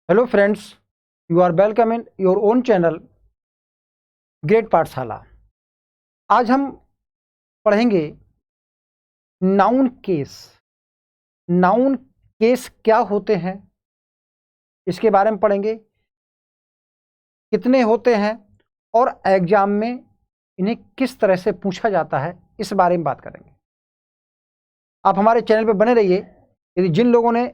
Hello friends, you are welcome in your own channel great Pathshala. आज हम पढ़ेंगे noun case. Noun case क्या होते हैं इसके बारे में पढ़ेंगे, कितने होते हैं और एग्जाम में इन्हें किस तरह से पूछा जाता है, इस बारे में बात करेंगे। आप हमारे चैनल पर बने रहिए। यदि जिन लोगों ने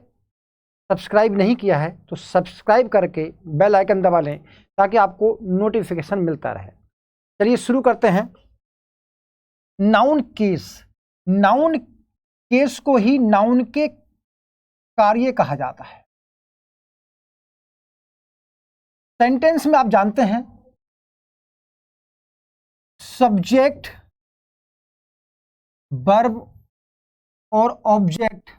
सब्सक्राइब नहीं किया है तो सब्सक्राइब करके बेल आइकन दबा लें ताकि आपको नोटिफिकेशन मिलता रहे। चलिए शुरू करते हैं। Noun case. नाउन केस को ही नाउन के कार्य कहा जाता है। सेंटेंस में आप जानते हैं सब्जेक्ट, वर्ब और ऑब्जेक्ट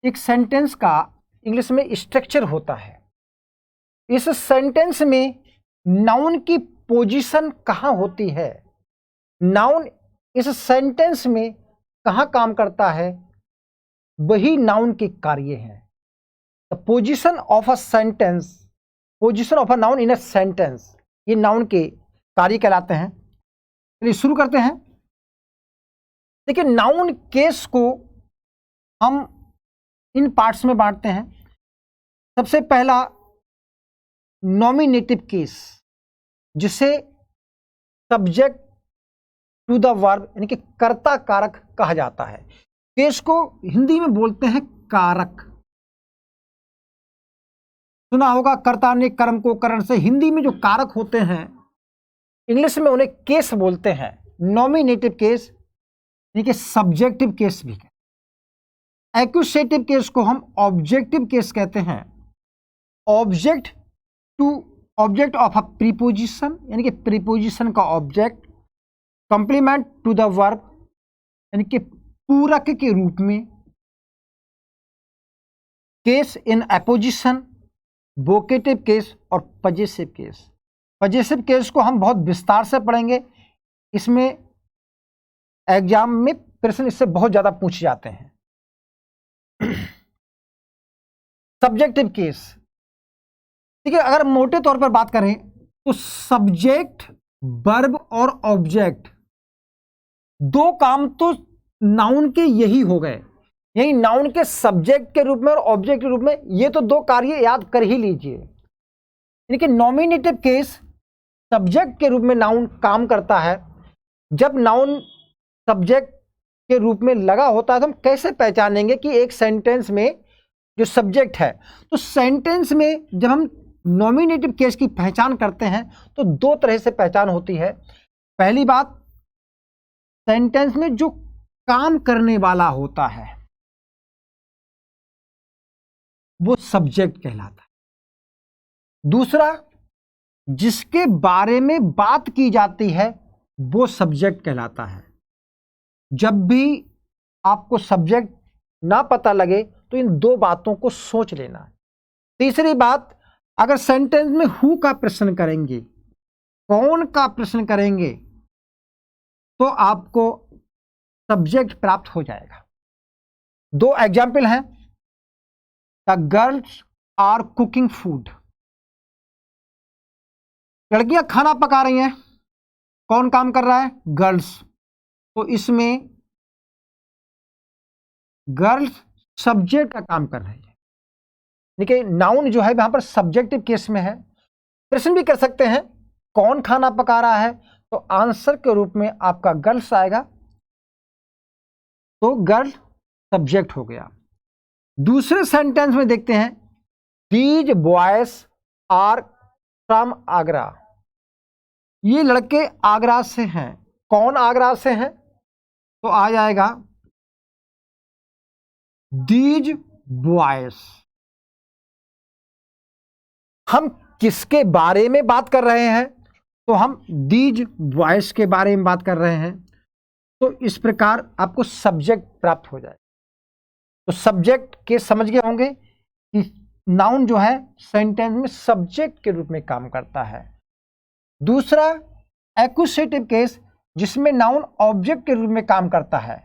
एक सेंटेंस का इंग्लिश में स्ट्रक्चर होता है। इस सेंटेंस में नाउन की पोजीशन कहाँ होती है, नाउन इस सेंटेंस में कहाँ काम करता है, वही नाउन के कार्य हैं। The position of a sentence, position of a noun in a sentence, ये नाउन के कार्य कहलाते हैं। चलिए शुरू करते हैं। देखिए, नाउन केस को हम इन पार्ट्स में बांटते हैं। सबसे पहला नॉमिनेटिव केस, जिसे सब्जेक्ट टू द वर्ब यानी कि कर्ता कारक कहा जाता है। केस को हिंदी में बोलते हैं कारक। सुना होगा कर्ता ने कर्म को करण से। हिंदी में जो कारक होते हैं इंग्लिश में उन्हें केस बोलते हैं। नॉमिनेटिव केस यानी कि सब्जेक्टिव केस भी कहते हैं। एक्यूसेटिव केस को हम ऑब्जेक्टिव केस कहते हैं। Object to object of a preposition यानी कि प्रीपोजिशन का object. Complement to the verb यानी कि पूरक के रूप में। Case in apposition, vocative case और पजेसिव केस। पजेसिव केस को हम बहुत विस्तार से पढ़ेंगे। इसमें एग्जाम में प्रश्न इससे बहुत ज्यादा पूछे जाते हैं। सब्जेक्टिव केस, ठीक है, अगर मोटे तौर पर बात करें तो सब्जेक्ट, वर्ब और ऑब्जेक्ट दो काम तो नाउन के यही हो गए। यही नाउन के सब्जेक्ट के रूप में और ऑब्जेक्ट के रूप में ये तो दो कार्य याद कर ही लीजिए। यानी कि नॉमिनेटिव केस सब्जेक्ट के रूप में नाउन काम करता है। जब नाउन सब्जेक्ट के रूप में लगा होता है तो हम कैसे पहचानेंगे कि एक सेंटेंस में जो सब्जेक्ट है, तो सेंटेंस में जब हम नॉमिनेटिव केस की पहचान करते हैं तो दो तरह से पहचान होती है। पहली बात, सेंटेंस में जो काम करने वाला होता है वो सब्जेक्ट कहलाता है। दूसरा, जिसके बारे में बात की जाती है वो सब्जेक्ट कहलाता है। जब भी आपको सब्जेक्ट ना पता लगे तो इन दो बातों को सोच लेना है। तीसरी बात, अगर सेंटेंस में हु का प्रश्न करेंगे, कौन का प्रश्न करेंगे, तो आपको सब्जेक्ट प्राप्त हो जाएगा। दो एग्जाम्पल हैं। The girls are cooking food, लड़कियां खाना पका रही हैं। कौन काम कर रहा है? गर्ल्स। तो इसमें गर्ल्स सब्जेक्ट का काम कर रही है। देखिए, नाउन जो है यहां पर सब्जेक्टिव केस में है। प्रश्न भी कर सकते हैं कौन खाना पका रहा है, तो आंसर के रूप में आपका गर्ल्स आएगा, तो गर्ल सब्जेक्ट हो गया। दूसरे सेंटेंस में देखते हैं, these boys are from Agra, ये लड़के आगरा से हैं। कौन आगरा से हैं? तो आ जाएगा दीज बॉयज। हम किसके बारे में बात कर रहे हैं? तो हम दीज बॉयज के बारे में बात कर रहे हैं। तो इस प्रकार आपको सब्जेक्ट प्राप्त हो जाए। तो सब्जेक्ट के समझ गए होंगे कि नाउन जो है सेंटेंस में सब्जेक्ट के रूप में काम करता है। दूसरा, एक्यूसेटिव केस, जिसमें नाउन ऑब्जेक्ट के रूप में काम करता है।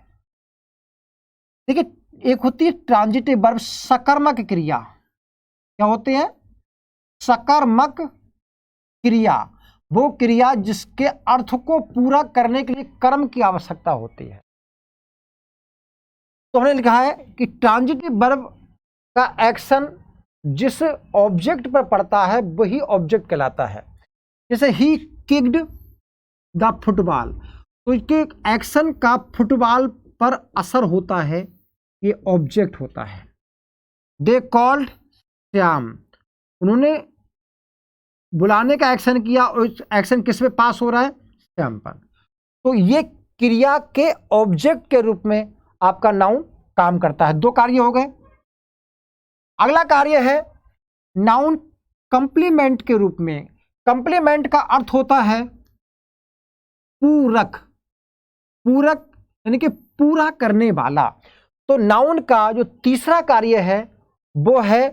देखिए, एक होती है ट्रांजिटिव वर्ब, सकर्मक क्रिया। क्या होते हैं? सकर्मक क्रिया, वो क्रिया जिसके अर्थ को पूरा करने के लिए कर्म की आवश्यकता होती है। तो हमने लिखा है कि ट्रांजिटिव वर्ब का एक्शन जिस ऑब्जेक्ट पर पड़ता है वही ऑब्जेक्ट कहलाता है। जैसे ही किक्ड द फुटबॉल, तो इसके एक्शन का फुटबॉल पर असर होता है, ये ऑब्जेक्ट होता है। दे कॉल्ड श्याम, उन्होंने बुलाने का एक्शन किया और एक्शन किस पे पास हो रहा है? श्याम पर। तो ये क्रिया के ऑब्जेक्ट के रूप में आपका नाउन काम करता है। दो कार्य हो गए। अगला कार्य है नाउन कंप्लीमेंट के रूप में। कंप्लीमेंट का अर्थ होता है पूरक, पूरक यानी कि पूरा करने वाला। तो नाउन का जो तीसरा कार्य है वो है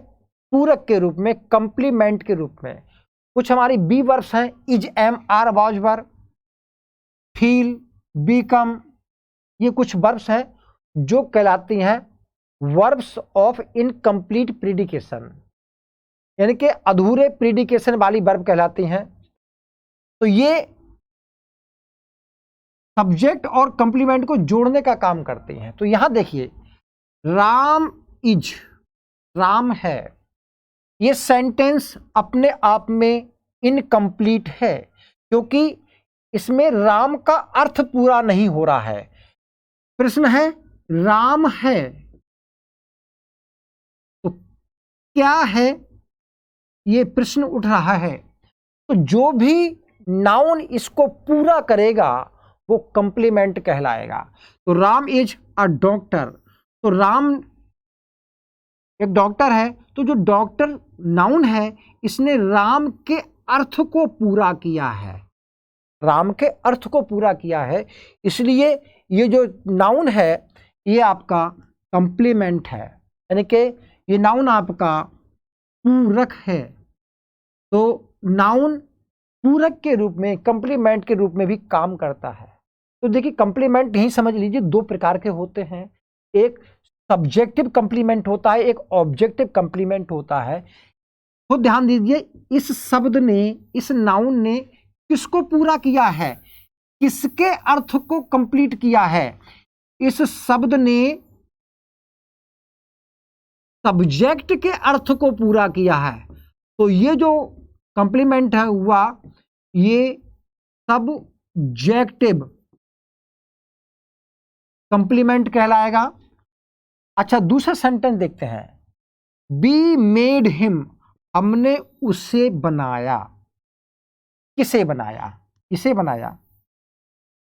पूरक के रूप में, कंप्लीमेंट के रूप में। कुछ हमारी बी वर्ब्स हैं, is, am, are, was, were, feel, become, ये कुछ वर्ब्स हैं जो कहलाती हैं वर्ब्स ऑफ इनकम्प्लीट प्रीडिकेशन, यानी कि अधूरे प्रीडिकेशन वाली वर्ब कहलाती हैं। तो ये सब्जेक्ट और कंप्लीमेंट को जोड़ने का काम करते हैं। तो यहां देखिए, राम इज, राम है, ये सेंटेंस अपने आप में इनकम्प्लीट है क्योंकि इसमें राम का अर्थ पूरा नहीं हो रहा है। प्रश्न है राम है तो क्या है, ये प्रश्न उठ रहा है। तो जो भी नाउन इसको पूरा करेगा वो कंप्लीमेंट कहलाएगा। तो राम इज अ डॉक्टर, तो राम एक डॉक्टर है, तो जो डॉक्टर नाउन है इसने राम के अर्थ को पूरा किया है, राम के अर्थ को पूरा किया है, इसलिए ये जो नाउन है ये आपका कंप्लीमेंट है, यानी कि ये नाउन आपका पूरक है। तो नाउन पूरक के रूप में, कंप्लीमेंट के रूप में भी काम करता है। तो देखिए कंप्लीमेंट यही समझ लीजिए दो प्रकार के होते हैं, एक सब्जेक्टिव कंप्लीमेंट होता है, एक ऑब्जेक्टिव कंप्लीमेंट होता है। खुद ध्यान दीजिए, इस शब्द ने, इस नाउन ने किसको पूरा किया है, किसके अर्थ को कंप्लीट किया है? इस शब्द ने सब्जेक्ट के अर्थ को पूरा किया है। तो ये जो कंप्लीमेंट है हुआ, ये सब्जेक्टिव कंप्लीमेंट कहलाएगा। अच्छा, दूसरा सेंटेंस देखते हैं, वी मेड हिम, हमने उसे बनाया। किसे बनाया? इसे बनाया।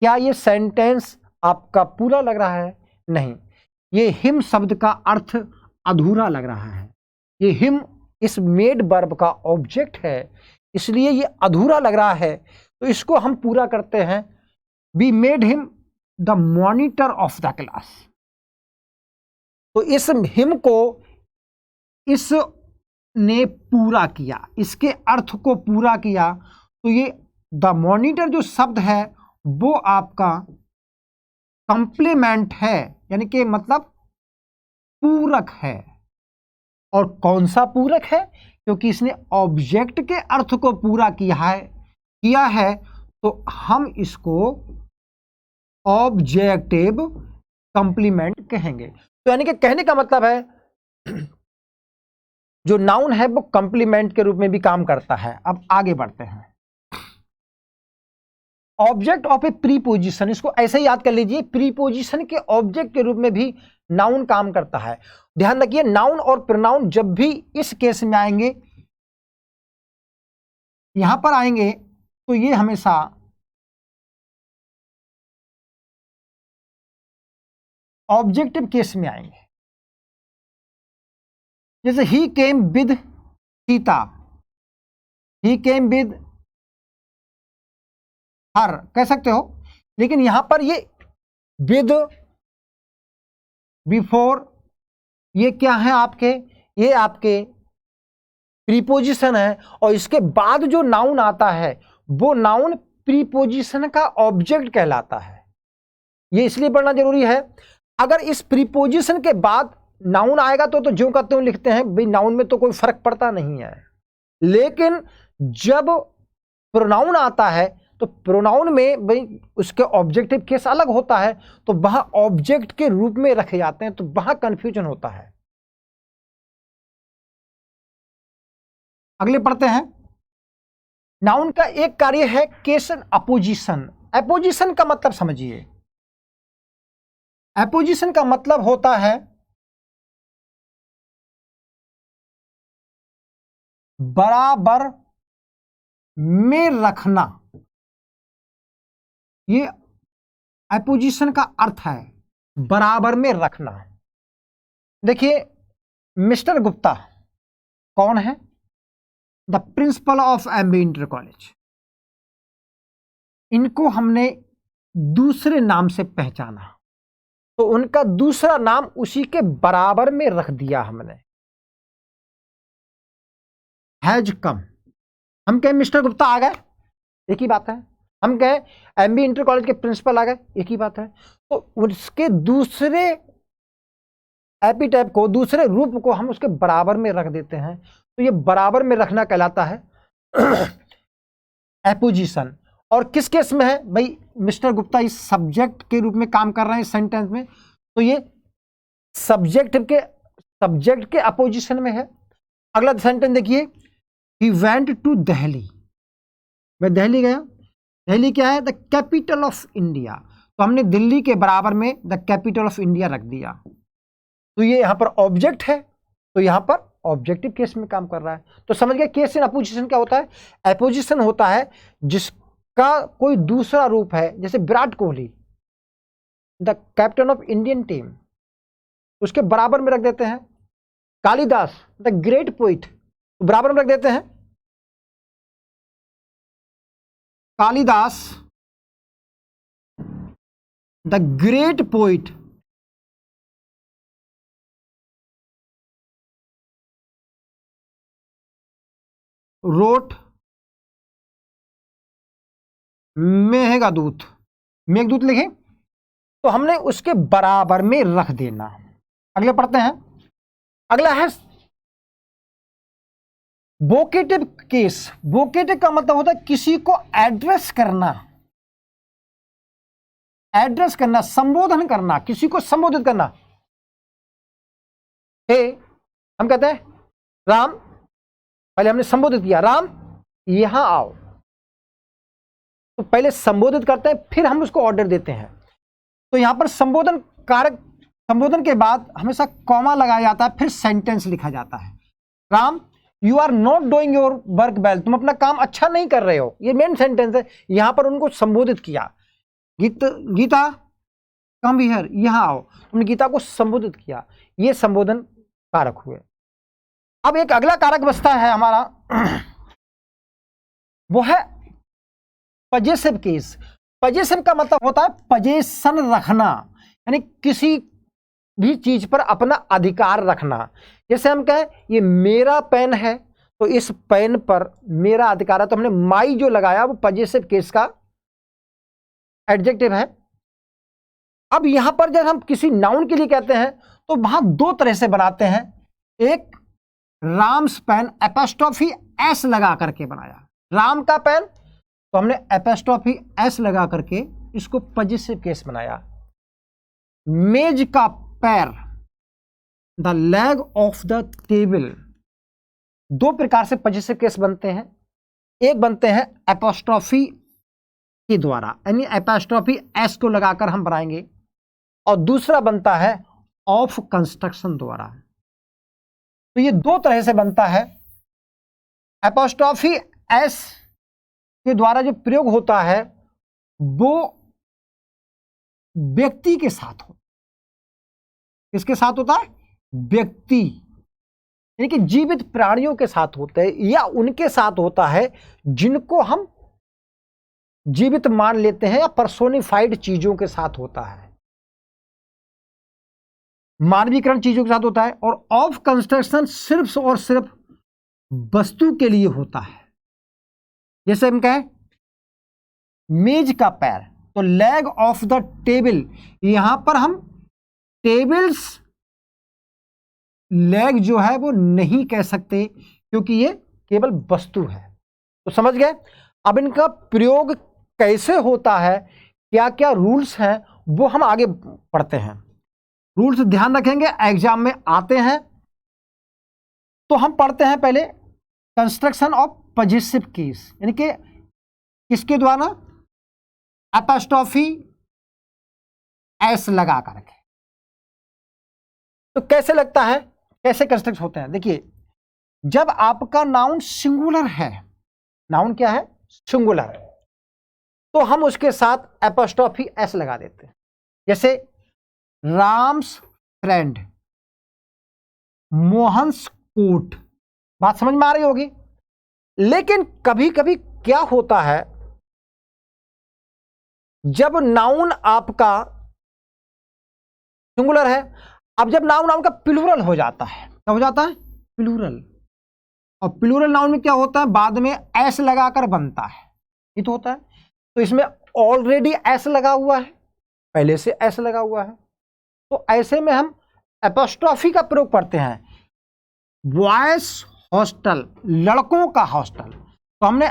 क्या ये सेंटेंस आपका पूरा लग रहा है? नहीं, ये हिम शब्द का अर्थ अधूरा लग रहा है। ये हिम इस मेड वर्ब का ऑब्जेक्ट है, इसलिए ये अधूरा लग रहा है। तो इसको हम पूरा करते हैं, we made him the monitor of the class. तो इस हिम को इसने पूरा किया, इसके अर्थ को पूरा किया। तो ये द मॉनिटर जो शब्द है वो आपका कंप्लीमेंट है, यानी कि मतलब पूरक है। और कौन सा पूरक है? क्योंकि इसने ऑब्जेक्ट के अर्थ को पूरा किया है, तो हम इसको ऑब्जेक्टिव कंप्लीमेंट कहेंगे। तो यानी कि कहने का मतलब है जो नाउन है वो कंप्लीमेंट के रूप में भी काम करता है। अब आगे बढ़ते हैं, ऑब्जेक्ट ऑफ ए प्रीपोजिशन, इसको ऐसे ही याद कर लीजिए, प्रीपोजिशन के ऑब्जेक्ट के रूप में भी नाउन काम करता है। ध्यान रखिए, नाउन और प्रोनाउन जब भी इस केस में आएंगे, यहां पर आएंगे, तो ये हमेशा ऑब्जेक्टिव केस में आएंगे। जैसे he came with Sita, he came with her कह सकते हो, लेकिन यहां पर ये विद, बिफोर, ये क्या है आपके? ये आपके प्रीपोजिशन है, और इसके बाद जो नाउन आता है वो नाउन प्रीपोजिशन का ऑब्जेक्ट कहलाता है। ये इसलिए पढ़ना जरूरी है, अगर इस प्रीपोजिशन के बाद नाउन आएगा तो ज्यों का त्यों लिखते हैं भाई, नाउन में तो कोई फर्क पड़ता नहीं है। लेकिन जब प्रोनाउन आता है तो प्रोनाउन में भाई उसके ऑब्जेक्टिव केस अलग होता है, तो वहां ऑब्जेक्ट के रूप में रखे जाते हैं, तो वहां कंफ्यूजन होता है। अगले पढ़ते हैं। नाउन का एक कार्य है केस अपोजिशन। अपोजिशन का मतलब समझिए। अपोजिशन का मतलब होता है बराबर में रखना। ये अपोजिशन का अर्थ है, बराबर में रखना। देखिए, मिस्टर गुप्ता कौन है? The principle of MB inter college. इनको हमने दूसरे नाम से पहचाना, तो उनका दूसरा नाम उसी के बराबर में रख दिया हमने, हैज कम। हम कहें मिस्टर गुप्ता आ गए, एक ही बात है। हम कहें एमबी इंटर कॉलेज के प्रिंसिपल आ गए, एक ही बात है। तो उसके दूसरे एपिटैप को, दूसरे रूप को हम उसके बराबर में रख देते हैं, तो ये बराबर में रखना कहलाता है एपोजिशन। और किस केस में है भाई? मिस्टर गुप्ता इस सब्जेक्ट के रूप में काम कर रहे हैं इस सेंटेंस में, तो ये सब्जेक्ट के अपोजिशन में है। अगला सेंटेंस देखिए, ही वेंट टू दिल्ली। मैं दिल्ली गया। दिल्ली क्या है? The capital of India. तो हमने दिल्ली के बराबर में द कैपिटल ऑफ इंडिया रख दिया, तो ये यहां पर ऑब्जेक्ट है, तो यहां पर ऑब्जेक्टिव केस में काम कर रहा है। तो समझ गए केस इन अपोजिशन क्या होता है? अपोजिशन होता है जिसका कोई दूसरा रूप है, जैसे Virat Kohli the captain of Indian team, उसके बराबर में रख देते हैं। कालिदास द ग्रेट पोइट, बराबर में रख देते हैं। Kalidas the great poet wrote Meghdoot. Meghdoot लिखे, तो हमने उसके बराबर में रख देना। अगले पढ़ते हैं। अगला है वोकेटिव केस। वोकेटिव का मतलब होता है किसी को एड्रेस करना, संबोधन करना, किसी को संबोधित करना। हे, हम कहते हैं राम, पहले हमने संबोधित किया, राम यहां आओ, तो पहले संबोधित करते हैं, फिर हम उसको ऑर्डर देते हैं। तो यहां पर संबोधन कारक, संबोधन के बाद हमेशा कॉमा लगाया जाता है, फिर सेंटेंस लिखा जाता है। Ram you are not doing your work well, तुम अपना काम अच्छा नहीं कर रहे हो, ये मेन सेंटेंस है। यहां पर उनको संबोधित किया। गीता कम हियर, यहां आओ, तुमने गीता को संबोधित किया, ये संबोधन कारक हुए। अब एक अगला कारक बचता है हमारा, वो है पजेसिव केस। पजेसिव का मतलब होता है पजेशन रखना, यानी किसी भी चीज पर अपना अधिकार रखना। जैसे हम कहें ये मेरा पेन है, तो इस पेन पर मेरा अधिकार है, तो हमने माई जो लगाया वो पजेसिव केस का एडजेक्टिव है। अब यहां पर जब हम किसी नाउन के लिए कहते हैं तो वहां दो तरह से बनाते हैं। एक राम्स पेन एपोस्ट्रोफी एस लगा करके बनाया, राम का पेन, तो हमने एपोस्ट्रोफी एस लगा करके इसको पजेसिव केस बनाया। मेज का पैर, the leg of the table, दो प्रकार से पजेसिव केस बनते हैं। एक बनते हैं एपोस्ट्रोफी के द्वारा, यानी एपोस्ट्रोफी एस को लगाकर हम बनाएंगे, और दूसरा बनता है ऑफ कंस्ट्रक्शन द्वारा। तो ये दो तरह से बनता है। एपोस्ट्रोफी एस के द्वारा जो प्रयोग होता है वो व्यक्ति के साथ हो, किसके साथ होता है? व्यक्ति, यानी कि जीवित प्राणियों के साथ होते हैं, या उनके साथ होता है जिनको हम जीवित मान लेते हैं, या पर्सोनिफाइड चीजों के साथ होता है, मानवीकरण चीजों के साथ होता है। और ऑफ कंस्ट्रक्शन सिर्फ और सिर्फ वस्तु के लिए होता है। जैसे हम कहें मेज का पैर, तो लेग ऑफ द टेबल, यहां पर हम टेबल्स लेग जो है वो नहीं कह सकते, क्योंकि ये केवल वस्तु है। तो समझ गए। अब इनका प्रयोग कैसे होता है, क्या क्या रूल्स हैं, वो हम आगे पढ़ते हैं। रूल्स ध्यान रखेंगे, एग्जाम में आते हैं। तो हम पढ़ते हैं पहले कंस्ट्रक्शन ऑफ पॉजेसिव केस, यानी कि किसके द्वारा, एपोस्ट्रोफी एस लगा करके। तो कैसे लगता है, कैसे कंस्ट्रक्ट होते हैं। देखिए, जब आपका नाउन सिंगुलर है, नाउन क्या है, सिंगुलर, तो हम उसके साथ एपोस्ट्रोफी एस लगा देते हैं। जैसे राम्स फ्रेंड, मोहन्स कोट। बात समझ में आ रही होगी। लेकिन कभी कभी क्या होता है, जब नाउन आपका सिंगुलर है, अब जब नाउन आपका प्लूरल हो जाता है, क्या हो जाता है, प्लूरल। और प्लूरल नाउन में क्या होता है, बाद में एस लगाकर बनता है, ये तो होता है। तो इसमें ऑलरेडी एस लगा हुआ है, पहले से एस लगा हुआ है, तो ऐसे में हम एपोस्ट्रोफी का प्रयोग करते हैं। बॉयज हॉस्टल, लड़कों का हॉस्टल, तो हमने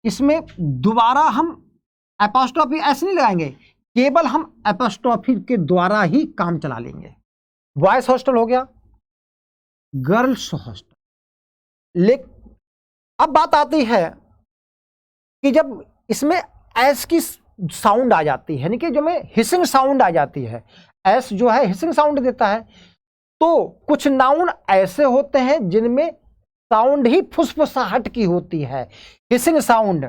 इसमें दोबारा हम एपोस्ट्रोफी एस नहीं लगाएंगे, केवल हम एपोस्ट्रोफी के द्वारा ही काम चला लेंगे। बॉयज हॉस्टल हो गया, गर्ल्स हॉस्टल। लेकिन अब बात आती है कि जब इसमें एस की साउंड आ जाती है, यानी कि जो में हिसिंग साउंड आ जाती है, एस जो है हिसिंग साउंड देता है, तो कुछ नाउन ऐसे होते हैं जिनमें साउंड ही फुसफुसाहट की होती है, हिसिंग साउंड,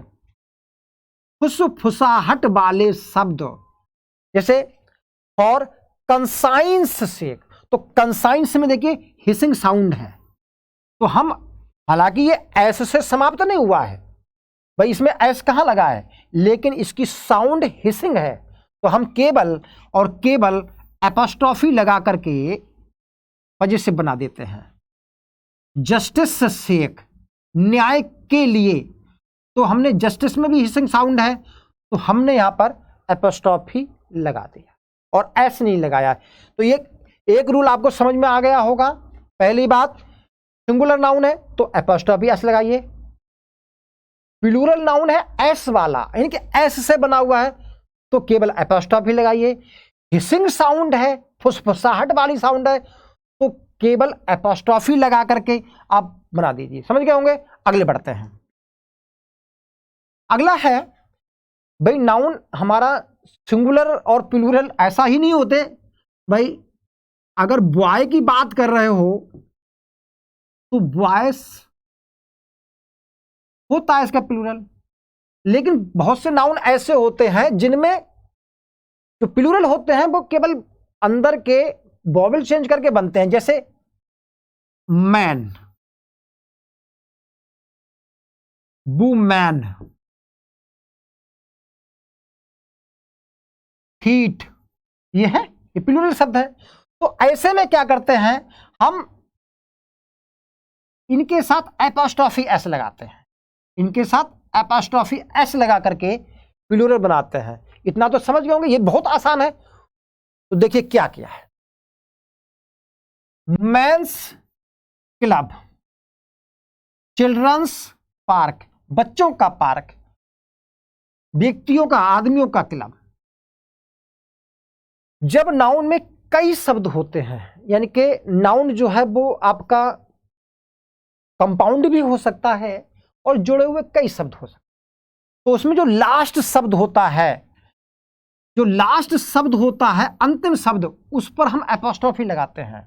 फुसफुसाहट वाले शब्द। जैसे फॉर कंसाइंस सेक, तो कंसाइंस में देखिए हिसिंग साउंड है, तो हम, हालांकि ये एस से समाप्त नहीं हुआ है भाई, इसमें एस कहां लगा है, लेकिन इसकी साउंड हिसिंग है, तो हम केवल और केवल एपोस्ट्रोफी लगा करके पॉजेसिव बना देते हैं। जस्टिस सेक, न्याय के लिए, तो हमने जस्टिस में भी हिसिंग साउंड है, तो हमने यहां पर एपोस्ट्रोफी लगा दिया और एस नहीं लगाया। तो ये एक रूल आपको समझ में आ गया होगा। पहली बात, सिंगुलर नाउन है तो एपोस्ट्रोफी एस लगाइए, प्लूरल नाउन है एस वाला, यानी कि एस से बना हुआ है, तो केवल एपोस्ट्रोफी लगाइए। हिसिंग साउंड है, फुसफुसाहट वाली साउंड है, तो केवल एपोस्ट्रोफी लगा करके आप बना दीजिए। समझ गए होंगे। अगले बढ़ते हैं। अगला है भाई, नाउन हमारा सिंगुलर और प्लूरल ऐसा ही नहीं होते भाई। अगर बॉय की बात कर रहे हो तो बॉयस होता है इसका प्लूरल, लेकिन बहुत से नाउन ऐसे होते हैं जिनमें जो प्लूरल होते हैं वो केवल अंदर के वॉवेल चेंज करके बनते हैं। जैसे मैन, वुमैन, फीट, ये है, ये प्लूरल शब्द है। तो ऐसे में क्या करते हैं, हम इनके साथ एपोस्ट्रोफी एस लगाते हैं, इनके साथ एपोस्ट्रोफी एस लगा करके प्लूरल बनाते हैं। इतना तो समझ गए होंगे, ये बहुत आसान है। तो देखिए क्या किया है, मेंस क्लब, चिल्ड्रंस पार्क, बच्चों का पार्क, व्यक्तियों का, आदमियों का क्लब। जब नाउन में कई शब्द होते हैं, यानी कि नाउन जो है वो आपका कंपाउंड भी हो सकता है और जुड़े हुए कई शब्द हो सकते हैं, तो उसमें जो लास्ट शब्द होता है, जो लास्ट शब्द होता है, अंतिम शब्द, उस पर हम एपोस्ट्रोफी लगाते हैं।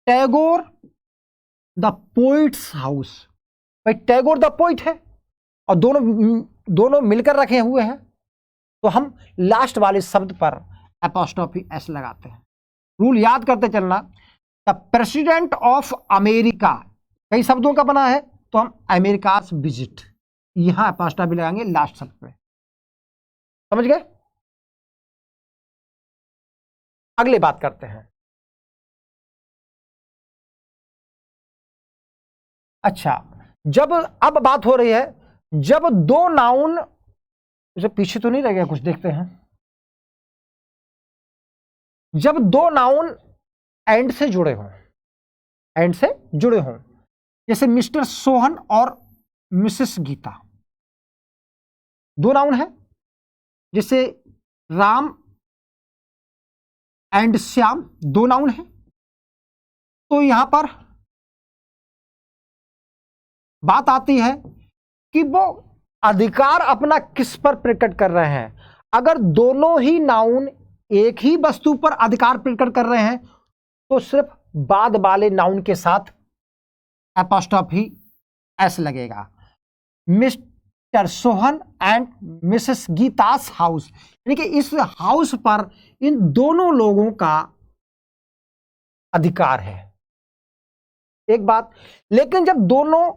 टैगोर द पोइट्स हाउस, भाई टैगोर द पोइट है और दोनों मिलकर रखे हुए हैं, तो हम लास्ट वाले शब्द पर एपोस्ट्रोफी एस लगाते हैं। रूल याद करते चलना, द प्रेसिडेंट ऑफ अमेरिका कई शब्दों का बना है, तो हम अमेरिकास विजिट, यहां एपोस्ट्रोफी लगाएंगे लास्ट शब्द पे। समझ गए। अगली बात करते हैं। अच्छा, जब अब बात हो रही है, जब दो नाउन, इसे पीछे तो नहीं रह गया कुछ, देखते हैं। जब दो नाउन एंड से जुड़े हों, एंड से जुड़े हों, जैसे मिस्टर सोहन और मिसेस गीता, दो नाउन है। जैसे राम एंड श्याम, दो नाउन है। तो यहां पर बात आती है कि वो अधिकार अपना किस पर प्रकट कर रहे हैं। अगर दोनों ही नाउन एक ही वस्तु पर अधिकार प्रकट कर रहे हैं तो सिर्फ बाद वाले नाउन के साथ एपोस्ट्रोफी एस लगेगा। Mr Sohan and Mrs Geeta's house, यानी कि इस हाउस पर इन दोनों लोगों का अधिकार है, एक बात। लेकिन जब दोनों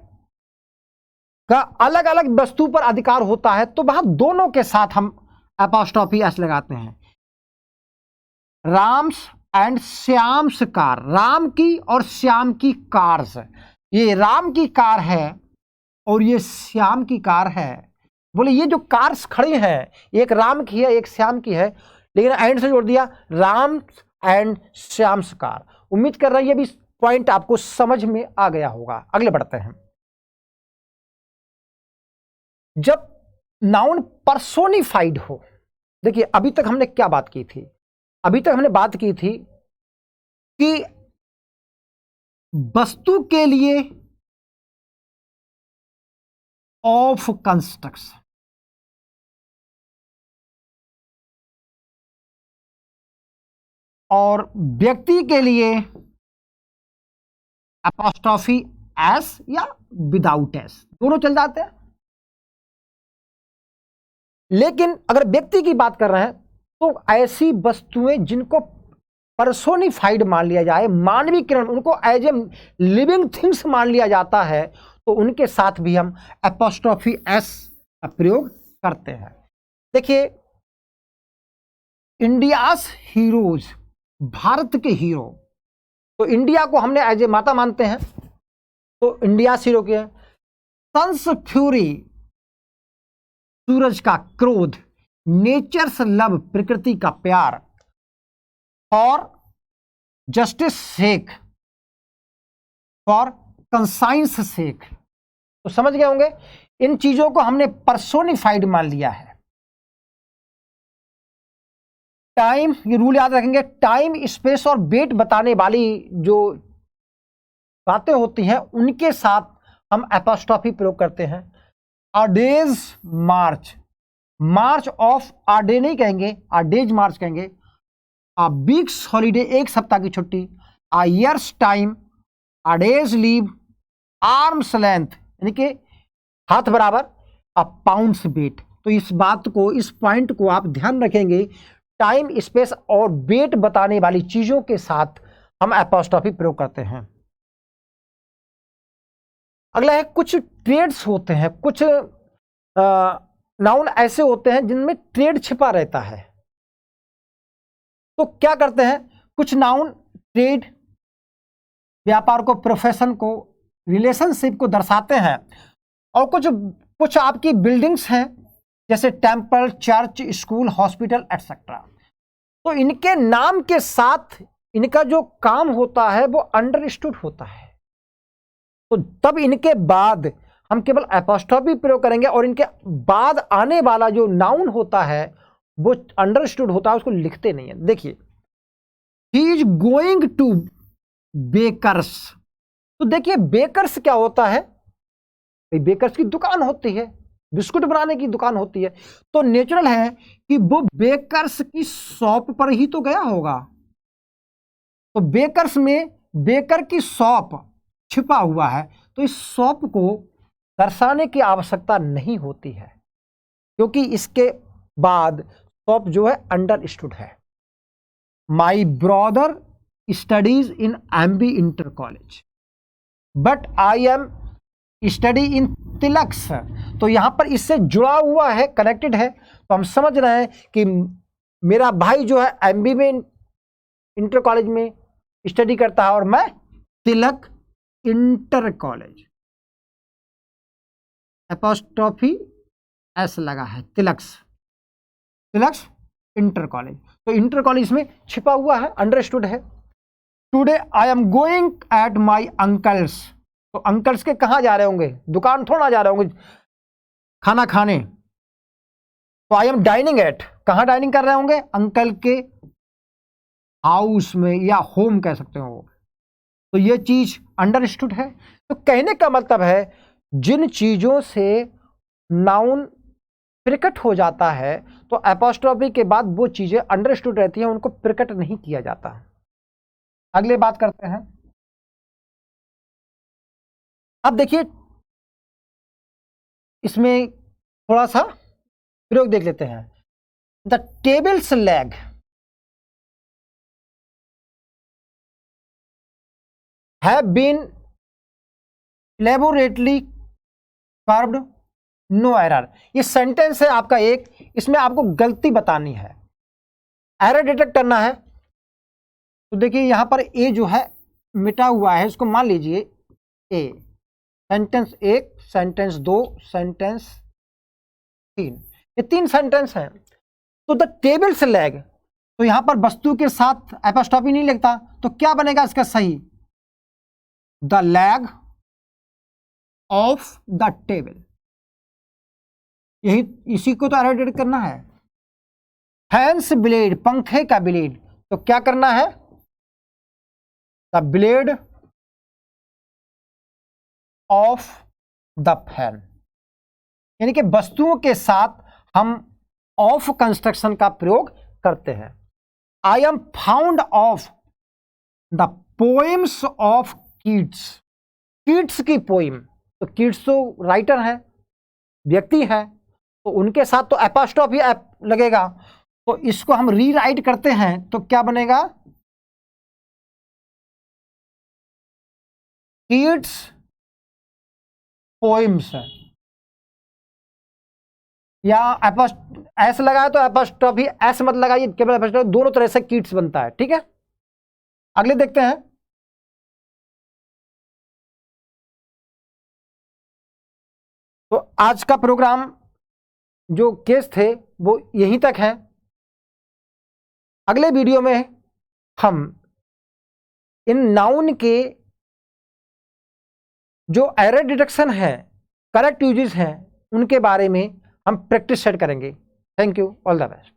का अलग अलग वस्तु पर अधिकार होता है तो वहां दोनों के साथ हम एपोस्ट्रोफी एस लगाते हैं। राम्स एंड श्याम्स कार, राम की और श्याम की कार्स, ये राम की कार है और ये श्याम की कार है। बोले ये जो कार्स खड़ी हैं, एक राम की है एक श्याम की है, लेकिन एंड से जोड़ दिया राम एंड श्याम्स कार। उम्मीद कर रहा है ये भी पॉइंट आपको समझ में आ गया होगा। अगले बढ़ते हैं। जब नाउन पर्सोनिफाइड हो, देखिए अभी तक हमने क्या बात की थी, अभी तक हमने बात की थी कि वस्तु के लिए ऑफ कंस्ट्रक्शन, और व्यक्ति के लिए एपोस्ट्रोफी एस या विदाउट एस, दोनों चल जाते हैं। लेकिन अगर व्यक्ति की बात कर रहे हैं तो ऐसी वस्तुएं जिनको पर्सोनिफाइड मान लिया जाए, मानवीकरण, उनको एज ए लिविंग थिंग्स मान लिया जाता है, तो उनके साथ भी हम एपोस्ट्रोफी एस का प्रयोग करते हैं। देखिए इंडियाज हीरोज, भारत के हीरो, तो इंडिया को हमने एज ए माता मानते हैं, तो इंडिया हीरो के हैं। सन्स फ्यूरी, सूरज का क्रोध, नेचर्स लव, प्रकृति का प्यार, for justice sake, for conscience sake. तो समझ गए होंगे, इन चीजों को हमने पर्सोनिफाइड मान लिया है। टाइम, ये रूल याद रखेंगे, टाइम स्पेस और वेट बताने वाली जो बातें होती हैं उनके साथ हम एपोस्ट्रोफी प्रयोग करते हैं। A day's march, march of a day नहीं कहेंगे, अ डेज मार्च कहेंगे। अ वीक्स हॉलीडे, एक सप्ताह की छुट्टी। अ ईयर्स टाइम, अ डेज लीव। आर्म्स लेंथ, यानी कि हाथ बराबर। अ पाउंड्स वेट। तो इस बात को, इस पॉइंट को आप ध्यान रखेंगे, टाइम स्पेस और वेट बताने वाली चीजों के साथ हम एपोस्ट्रोफी प्रयोग करते हैं। अगला है कुछ ट्रेड्स होते हैं, कुछ नाउन ऐसे होते हैं जिनमें ट्रेड छिपा रहता है। तो क्या करते हैं, कुछ नाउन ट्रेड, व्यापार को, प्रोफेशन को, रिलेशनशिप को दर्शाते हैं, और कुछ आपकी बिल्डिंग्स हैं जैसे temple, church, school, hospital etcetera. तो इनके नाम के साथ इनका जो काम होता है वो अंडरस्टूड होता है, तो तब इनके बाद हम केवल एपोस्ट्रोफी प्रयोग करेंगे और इनके बाद आने वाला जो नाउन होता है वो अंडरस्टूड होता है, उसको लिखते नहीं है। देखिए he is going to bakers, तो देखिए बेकर्स क्या होता है, बेकर्स की दुकान होती है, बिस्कुट बनाने की दुकान होती है, तो नेचुरल है कि वो बेकर्स की शॉप पर ही तो गया होगा। तो बेकर्स में बेकर की शॉप छिपा हुआ है, तो इस शॉप को दर्शाने की आवश्यकता नहीं होती है, क्योंकि इसके बाद शॉप जो है अंडरस्टूड है। My brother studies in MB inter college but I am study in Tilak's, तो यहां पर इससे जुड़ा हुआ है, कनेक्टेड है, तो हम समझ रहे हैं कि मेरा भाई जो है एमबी में इंटर कॉलेज में स्टडी करता है और मैं Tilak inter college. Apostrophe S लगा है, तिलक्स, तिलक्स इंटर कॉलेज। तो इंटर कॉलेज में छिपा हुआ है, अंडरस्टूड है। Today I am going at my uncle's, तो अंकल्स के कहाँ जा रहे होंगे, दुकान थोड़ा जा रहे होंगे खाना खाने। तो आई एम डाइनिंग एट, कहाँ डाइनिंग कर रहे होंगे, अंकल के हाउस में या होम कह सकते हो। तो ये चीज अंडरस्टूड है। तो कहने का मतलब है जिन चीजों से नाउन प्रकट हो जाता है तो एपोस्ट्रोफी के बाद वो चीजें अंडरस्टूड रहती हैं, उनको प्रकट नहीं किया जाता। अगले बात करते हैं। अब देखिए इसमें थोड़ा सा प्रयोग देख लेते हैं। The tables leg, have been elaborately carved, no error. ये सेंटेंस है आपका एक, इसमें आपको गलती बतानी है, एरर डिटेक्ट करना है। तो देखिए यहां पर ए जो है मिटा हुआ है, इसको मान लीजिए ए। सेंटेंस एक, सेंटेंस दो, सेंटेंस तीन, ये तीन सेंटेंस हैं। तो द टेबल्स लैग, तो यहां पर वस्तु के साथ एपोस्ट्रोफी नहीं लिखता, तो क्या बनेगा इसका सही, the lag of the table. यही, इसी को तो एरर डिटेक्ट करना है। फैंस ब्लेड, पंखे का ब्लेड, तो क्या करना है, the blade of the fan. यानी कि वस्तुओं के साथ हम ऑफ कंस्ट्रक्शन का प्रयोग करते हैं। I am found of the poems of Keats, Keats की पोइम, तो कीट्स तो राइटर है, व्यक्ति है, तो उनके साथ तो एपोस्ट्रोफी लगेगा। तो इसको हम रीराइट करते हैं तो क्या बनेगा, कीट्स पोइम्स, या एस लगाए तो एपोस्ट्रोफी एस मत लगाइए, केवल एपोस्ट्रोफी, दोनों तरह से कीट्स बनता है। ठीक है, अगले देखते हैं। तो आज का प्रोग्राम जो केस थे वो यहीं तक है। अगले वीडियो में हम इन नाउन के जो एरर डिटेक्शन है, करेक्ट यूजेस हैं, उनके बारे में हम प्रैक्टिस सेट करेंगे। Thank you, all the best.